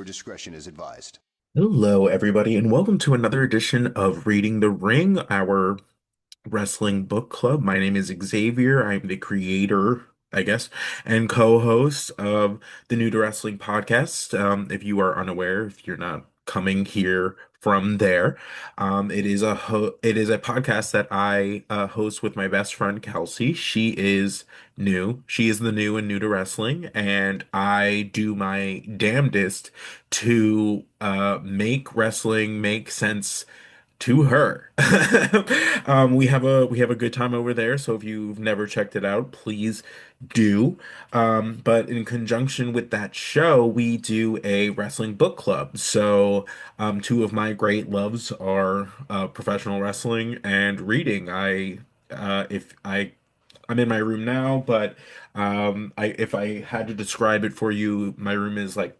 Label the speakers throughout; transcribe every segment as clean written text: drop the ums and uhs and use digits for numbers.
Speaker 1: discretion is advised.
Speaker 2: Hello, everybody, and welcome to another edition of Reading the Ring, our wrestling book club. My name is Xavier. I'm the creator, I guess, and co-host of the New to Wrestling podcast. If you are unaware, if you're not coming here from there, it is a podcast that I host with my best friend Kelsey. She is new. She is the new and new to wrestling, and I do my damnedest to make wrestling make sense to her. We have a good time over there, so if you've never checked it out, please do. But in conjunction with that show, we do a wrestling book club. So two of my great loves are professional wrestling and reading. If I I'm in my room now, but if I had to describe it for you, my room is like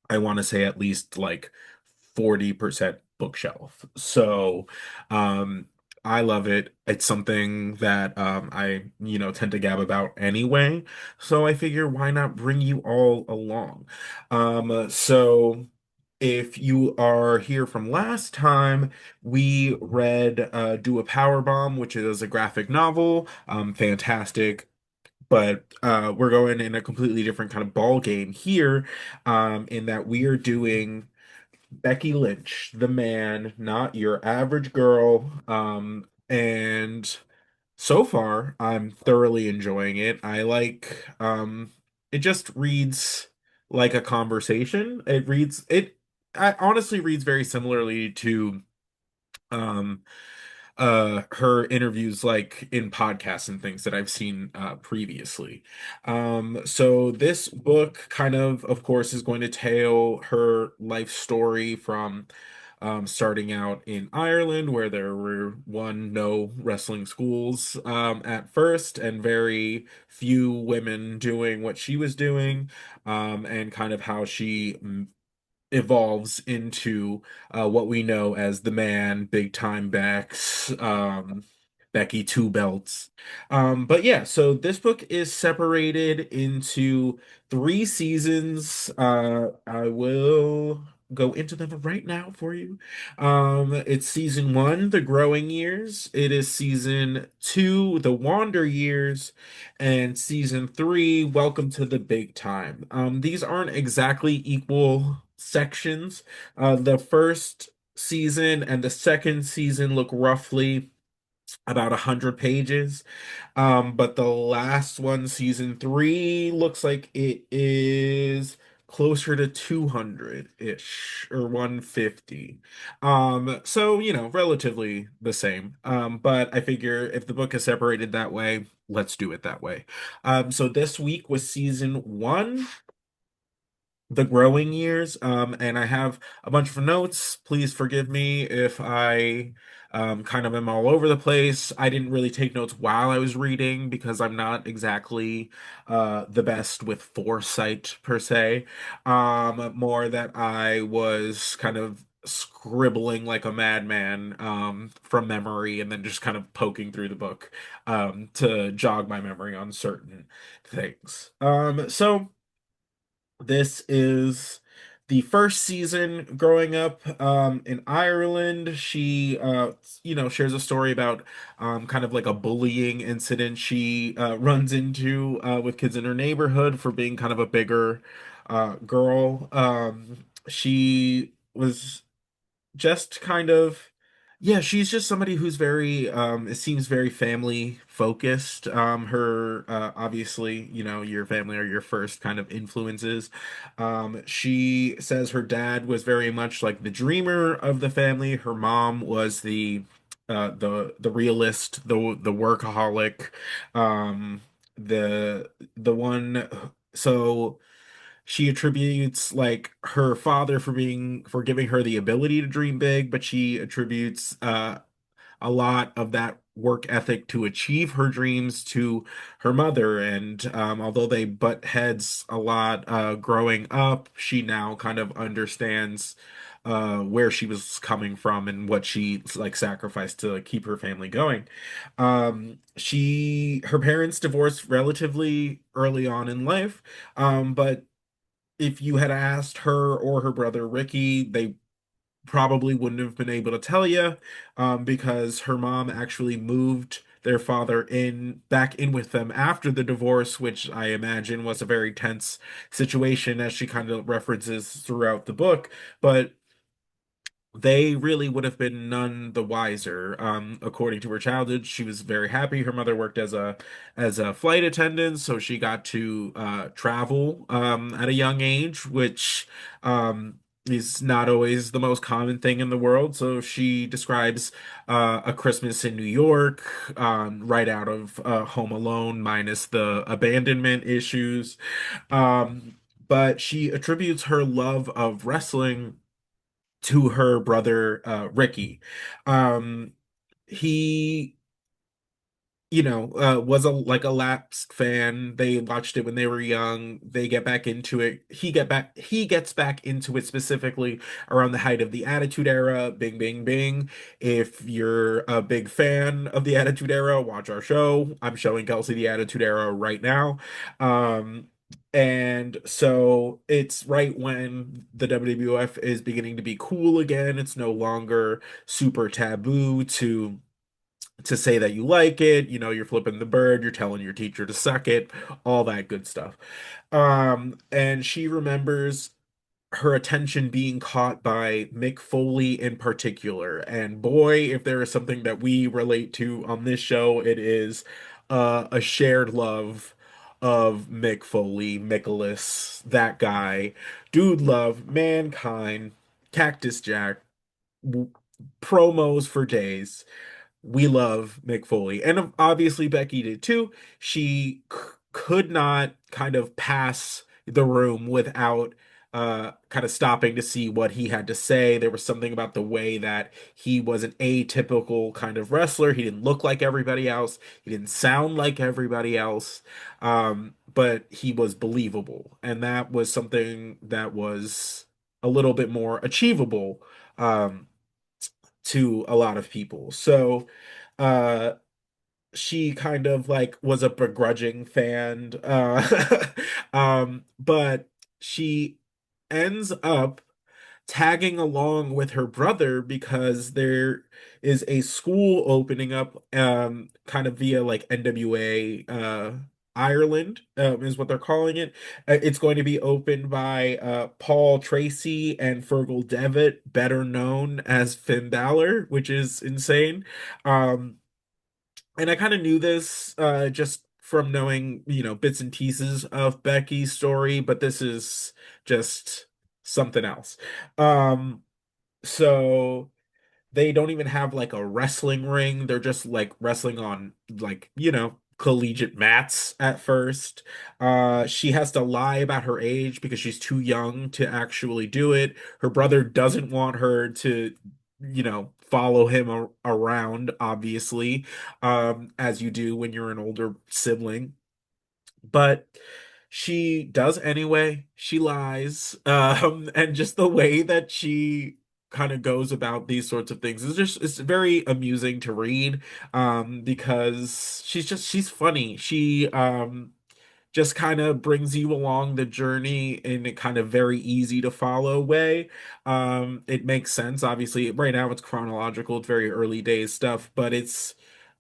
Speaker 2: I want to say at least like 40% bookshelf. So, um, I love it. It's something that I tend to gab about anyway. So I figure why not bring you all along? So if you are here from last time, we read Do a Power Bomb, which is a graphic novel. Fantastic, but we're going in a completely different kind of ball game here, in that we are doing Becky Lynch, the man, not your average girl. And so far, I'm thoroughly enjoying it. It just reads like a conversation. I honestly reads very similarly to um her interviews like in podcasts and things that I've seen previously. So this book kind of course is going to tell her life story from starting out in Ireland, where there were no wrestling schools at first, and very few women doing what she was doing, and kind of how she evolves into what we know as the man, big time backs, Becky Two Belts. But yeah, so this book is separated into three seasons. I will go into them right now for you. It's season one, The Growing Years. It is season two, The Wander Years, and season three, Welcome to the Big Time. These aren't exactly equal sections. The first season and the second season look roughly about 100 pages. But the last one, season three, looks like it is closer to 200-ish or 150. So, relatively the same. But I figure if the book is separated that way, let's do it that way. So this week was season one, The Growing Years. And I have a bunch of notes. Please forgive me if I kind of am all over the place. I didn't really take notes while I was reading because I'm not exactly the best with foresight per se. More that I was kind of scribbling like a madman from memory, and then just kind of poking through the book to jog my memory on certain things. So this is the first season growing up in Ireland. She shares a story about kind of like a bullying incident she runs into with kids in her neighborhood for being kind of a bigger girl. She was just kind of, yeah, she's just somebody who's very it seems very family focused. Her obviously, your family are your first kind of influences. She says her dad was very much like the dreamer of the family. Her mom was the realist, the workaholic, the one. So she attributes like her father for giving her the ability to dream big, but she attributes a lot of that work ethic to achieve her dreams to her mother. And although they butt heads a lot growing up, she now kind of understands where she was coming from and what she like sacrificed to keep her family going. Her parents divorced relatively early on in life, but if you had asked her or her brother Ricky, they probably wouldn't have been able to tell you, because her mom actually moved their father in back in with them after the divorce, which I imagine was a very tense situation, as she kind of references throughout the book. But they really would have been none the wiser. According to her childhood, she was very happy. Her mother worked as a flight attendant, so she got to travel at a young age, which is not always the most common thing in the world. So she describes a Christmas in New York, right out of Home Alone, minus the abandonment issues. But she attributes her love of wrestling to her brother Ricky. He, was a like a lapsed fan. They watched it when they were young. They get back into it. He gets back into it specifically around the height of the Attitude Era. Bing, bing, bing. If you're a big fan of the Attitude Era, watch our show. I'm showing Kelsey the Attitude Era right now. Um, and so it's right when the WWF is beginning to be cool again. It's no longer super taboo to say that you like it. You're flipping the bird, you're telling your teacher to suck it, all that good stuff. And she remembers her attention being caught by Mick Foley in particular. And boy, if there is something that we relate to on this show, it is a shared love of Mick Foley, Nicholas, that guy, dude love, mankind, Cactus Jack, w- promos for days. We love Mick Foley. And obviously Becky did too. She could not kind of pass the room without kind of stopping to see what he had to say. There was something about the way that he was an atypical kind of wrestler. He didn't look like everybody else. He didn't sound like everybody else. But he was believable. And that was something that was a little bit more achievable. To a lot of people. So uh she kind of like was a begrudging fan. But she ends up tagging along with her brother because there is a school opening up, kind of via like NWA Ireland, is what they're calling it. It's going to be opened by Paul Tracy and Fergal Devitt, better known as Finn Balor, which is insane. And I kind of knew this just from knowing, bits and pieces of Becky's story, but this is just something else. Um, so they don't even have like a wrestling ring. They're just like wrestling on like, collegiate mats at first. She has to lie about her age because she's too young to actually do it. Her brother doesn't want her to, follow him around, obviously, as you do when you're an older sibling. But she does anyway. She lies. And just the way that she kind of goes about these sorts of things is just it's very amusing to read, because she's funny. She just kind of brings you along the journey in a kind of very easy to follow way. It makes sense. Obviously, right now it's chronological, it's very early days stuff, but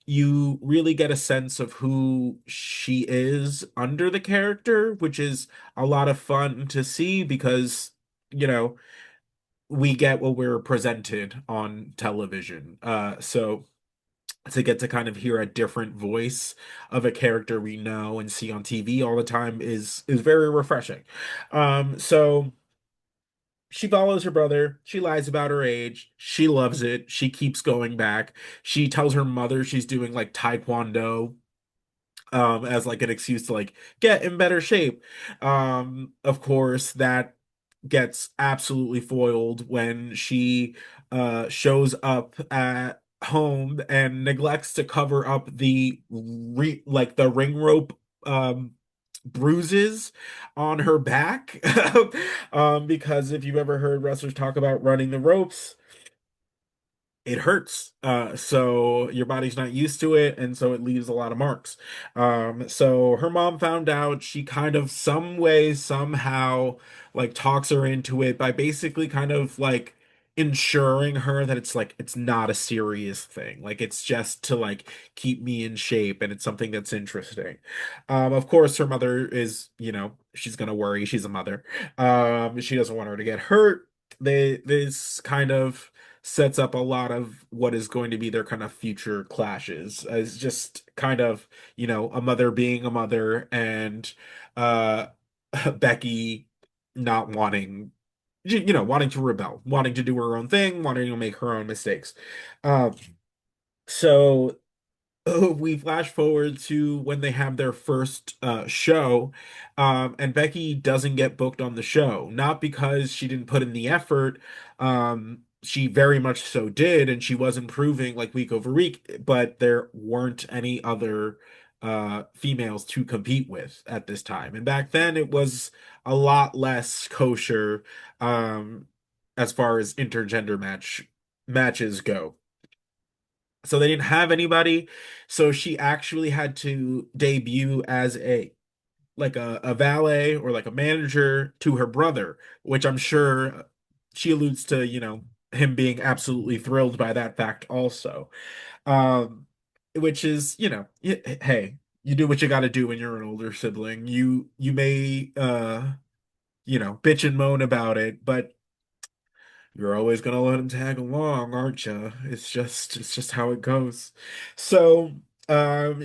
Speaker 2: you really get a sense of who she is under the character, which is a lot of fun to see because, you know, we get what we're presented on television. So to get to kind of hear a different voice of a character we know and see on TV all the time is very refreshing. So she follows her brother. She lies about her age. She loves it. She keeps going back. She tells her mother she's doing like taekwondo, as like an excuse to like get in better shape. Of course, that gets absolutely foiled when she shows up at home and neglects to cover up the ring rope bruises on her back. Because if you've ever heard wrestlers talk about running the ropes, it hurts. So your body's not used to it, and so it leaves a lot of marks. So her mom found out. She kind of some way, somehow, like talks her into it by basically kind of like ensuring her that it's like it's not a serious thing. Like it's just to like keep me in shape, and it's something that's interesting. Of course, her mother is, she's gonna worry. She's a mother. She doesn't want her to get hurt. This kind of sets up a lot of what is going to be their kind of future clashes as just kind of, a mother being a mother and uh Becky not wanting wanting to rebel, wanting to do her own thing, wanting to make her own mistakes. Um so we flash forward to when they have their first show, and Becky doesn't get booked on the show, not because she didn't put in the effort. She very much so did, and she was improving like week over week, but there weren't any other females to compete with at this time. And back then it was a lot less kosher um, as far as intergender matches go. So they didn't have anybody. So she actually had to debut as a valet or like a manager to her brother, which I'm sure she alludes to, him being absolutely thrilled by that fact also. Um, which is, hey, you do what you got to do when you're an older sibling. You may bitch and moan about it, but you're always gonna let him tag along, aren't you? It's just how it goes. So,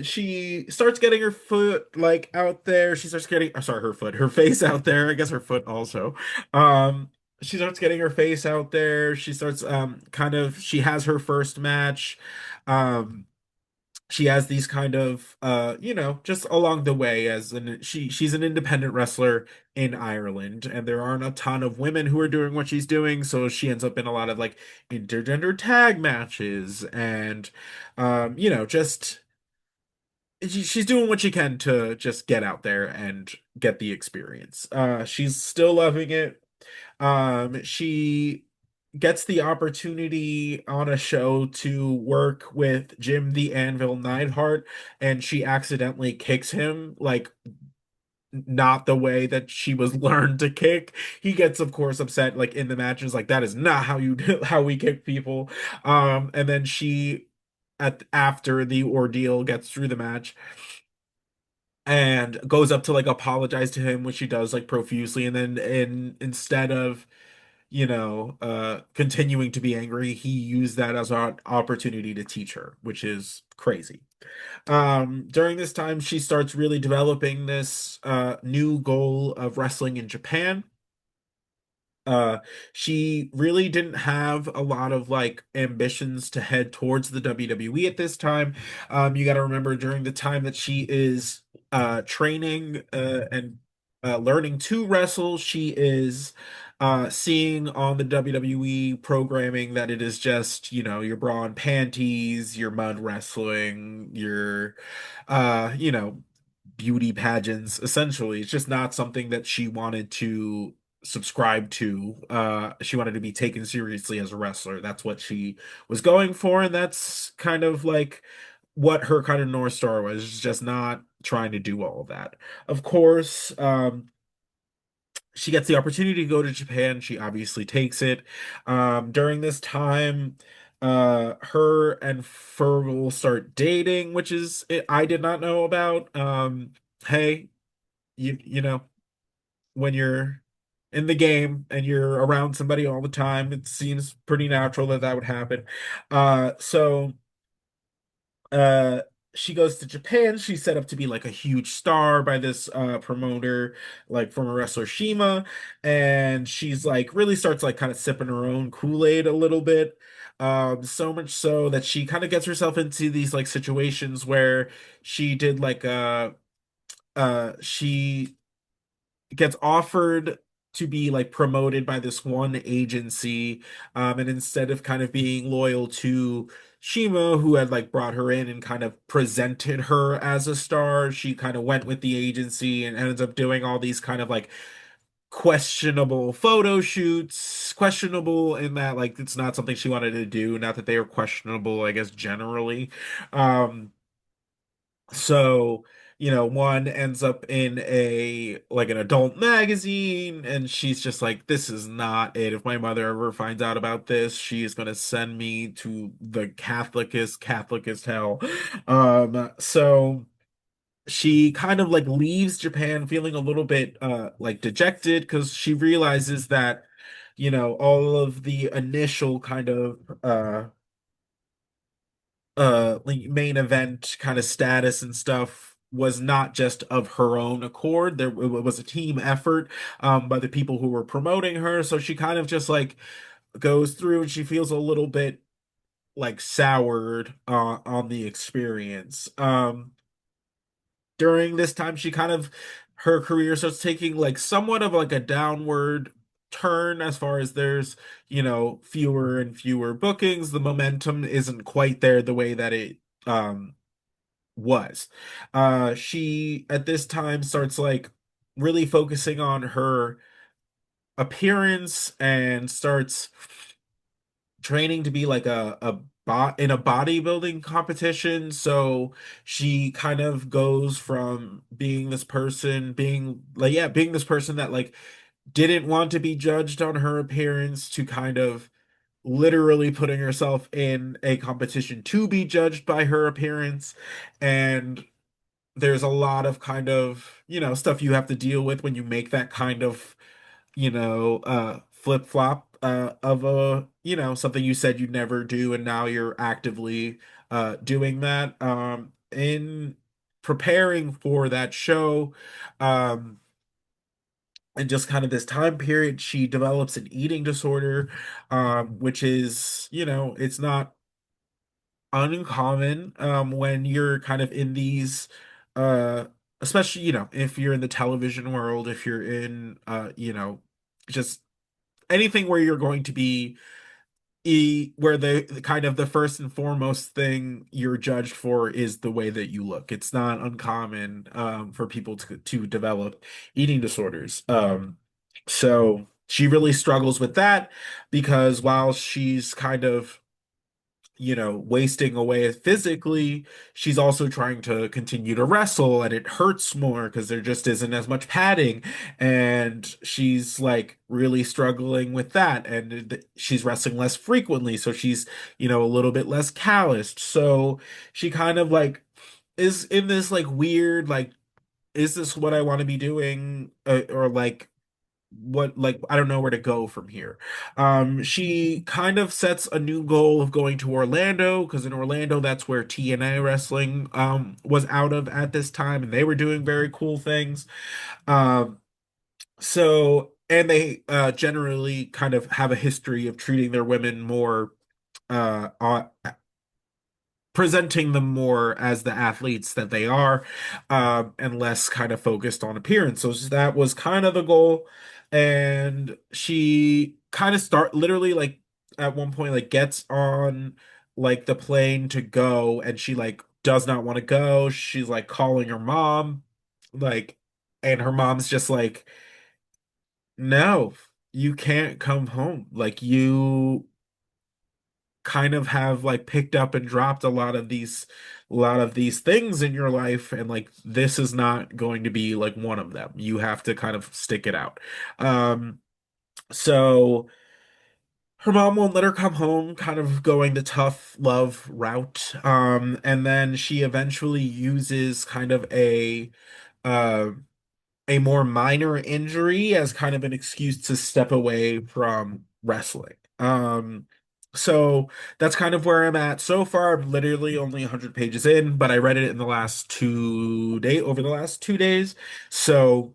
Speaker 2: she starts getting her foot like out there. She starts getting, sorry, her face out there. I guess her foot also. Um, she starts getting her face out there. She starts, she has her first match. Um, she has these kind of just along the way as she's an independent wrestler in Ireland, and there aren't a ton of women who are doing what she's doing, so she ends up in a lot of like intergender tag matches and just she's doing what she can to just get out there and get the experience. She's still loving it. She gets the opportunity on a show to work with Jim the Anvil Neidhart, and she accidentally kicks him, like not the way that she was learned to kick. He gets, of course, upset, like in the match, is like, that is not how you do how we kick people. And then she after the ordeal gets through the match and goes up to like apologize to him, which she does like profusely, and then instead of continuing to be angry, he used that as an opportunity to teach her, which is crazy. During this time, she starts really developing this new goal of wrestling in Japan. Uh, she really didn't have a lot of like ambitions to head towards the WWE at this time. You got to remember during the time that she is training and learning to wrestle, she is seeing on the WWE programming that it is just, your bra and panties, your mud wrestling, your beauty pageants. Essentially, it's just not something that she wanted to subscribe to. She wanted to be taken seriously as a wrestler. That's what she was going for, and that's kind of like what her kind of North Star was, just not trying to do all of that. Of course, she gets the opportunity to go to Japan. She obviously takes it. During this time, her and Fergal start dating, which is I did not know about. Hey, you know, when you're in the game and you're around somebody all the time, it seems pretty natural that that would happen. So uh she goes to Japan. She's set up to be like a huge star by this promoter, like former wrestler Shima, and she's like really starts like kind of sipping her own Kool-Aid a little bit. So much so that she kind of gets herself into these like situations where she did like she gets offered to be like promoted by this one agency, and instead of kind of being loyal to Shima, who had like brought her in and kind of presented her as a star, she kind of went with the agency and ends up doing all these kind of like questionable photo shoots, questionable in that like it's not something she wanted to do, not that they were questionable, I guess generally. Um so, one ends up in a like an adult magazine, and she's just like, this is not it. If my mother ever finds out about this, she is gonna send me to the Catholicest hell. So she kind of like leaves Japan feeling a little bit like dejected because she realizes that, all of the initial kind of like main event kind of status and stuff was not just of her own accord. It was a team effort by the people who were promoting her. So she kind of just like goes through and she feels a little bit like soured on the experience. During this time, she kind of her career starts taking like somewhat of like a downward turn as far as there's, fewer and fewer bookings. The momentum isn't quite there the way that it was. She at this time starts like really focusing on her appearance and starts training to be like a bot in a bodybuilding competition. So she kind of goes from being this person, being like, yeah, being this person that like didn't want to be judged on her appearance to kind of literally putting herself in a competition to be judged by her appearance. And there's a lot of kind of, stuff you have to deal with when you make that kind of, flip-flop of a, something you said you'd never do, and now you're actively doing that. In preparing for that show, um, and just kind of this time period, she develops an eating disorder, which is, it's not uncommon when you're kind of in these uh especially if you're in the television world, if you're in just anything where you're going to be where the kind of the first and foremost thing you're judged for is the way that you look. It's not uncommon for people to develop eating disorders. So she really struggles with that because while she's kind of wasting away physically, she's also trying to continue to wrestle, and it hurts more because there just isn't as much padding. And she's like really struggling with that. And she's wrestling less frequently. So she's, a little bit less calloused. So she kind of like is in this like weird, like, is this what I want to be doing? Or like, what like I don't know where to go from here. She kind of sets a new goal of going to Orlando because in Orlando that's where TNA wrestling was out of at this time, and they were doing very cool things. Um so and they generally kind of have a history of treating their women more presenting them more as the athletes that they are, and less kind of focused on appearance. So that was kind of the goal. And she kind of literally like at one point like gets on like the plane to go, and she like does not want to go. She's like calling her mom, like, and her mom's just like, no, you can't come home. Like you kind of have like picked up and dropped a lot of these things in your life, and like this is not going to be like one of them. You have to kind of stick it out. So her mom won't let her come home, kind of going the tough love route. And then she eventually uses kind of uh a more minor injury as kind of an excuse to step away from wrestling. So that's kind of where I'm at so far. I'm literally only 100 pages in, but I read it in over the last 2 days. So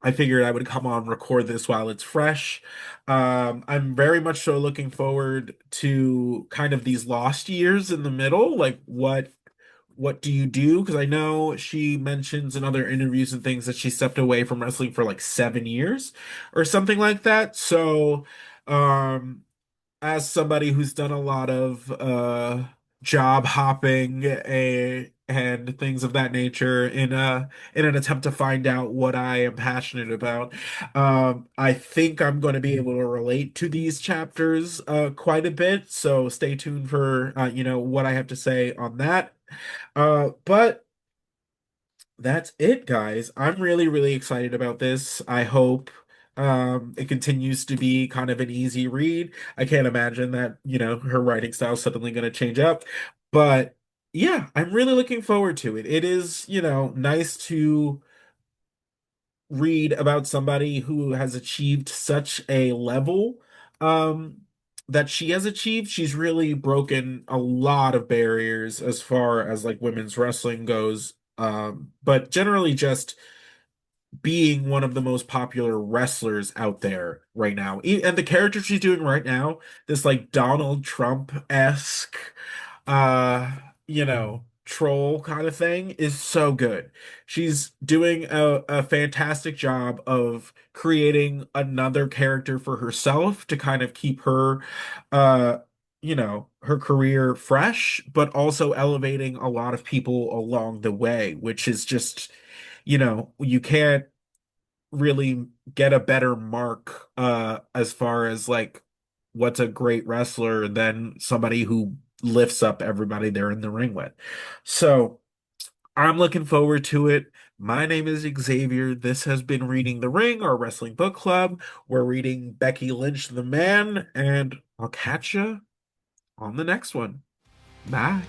Speaker 2: I figured I would come on record this while it's fresh. I'm very much so looking forward to kind of these lost years in the middle. Like what do you do? Because I know she mentions in other interviews and things that she stepped away from wrestling for like 7 years or something like that. So, as somebody who's done a lot of job hopping, and things of that nature in an attempt to find out what I am passionate about. I think I'm going to be able to relate to these chapters quite a bit, so stay tuned for what I have to say on that. But that's it, guys. I'm really, really excited about this. I hope it continues to be kind of an easy read. I can't imagine that, her writing style is suddenly going to change up. But yeah, I'm really looking forward to it. It is, nice to read about somebody who has achieved such a level um that she has achieved. She's really broken a lot of barriers as far as like women's wrestling goes. But generally just being one of the most popular wrestlers out there right now. And the character she's doing right now, this like Donald Trump-esque troll kind of thing is so good. She's doing a fantastic job of creating another character for herself to kind of keep her uh her career fresh, but also elevating a lot of people along the way, which is just, you can't really get a better mark as far as like what's a great wrestler than somebody who lifts up everybody they're in the ring with. So I'm looking forward to it. My name is Xavier. This has been Reading the Ring, our wrestling book club. We're reading Becky Lynch, The Man, and I'll catch you on the next one. Bye.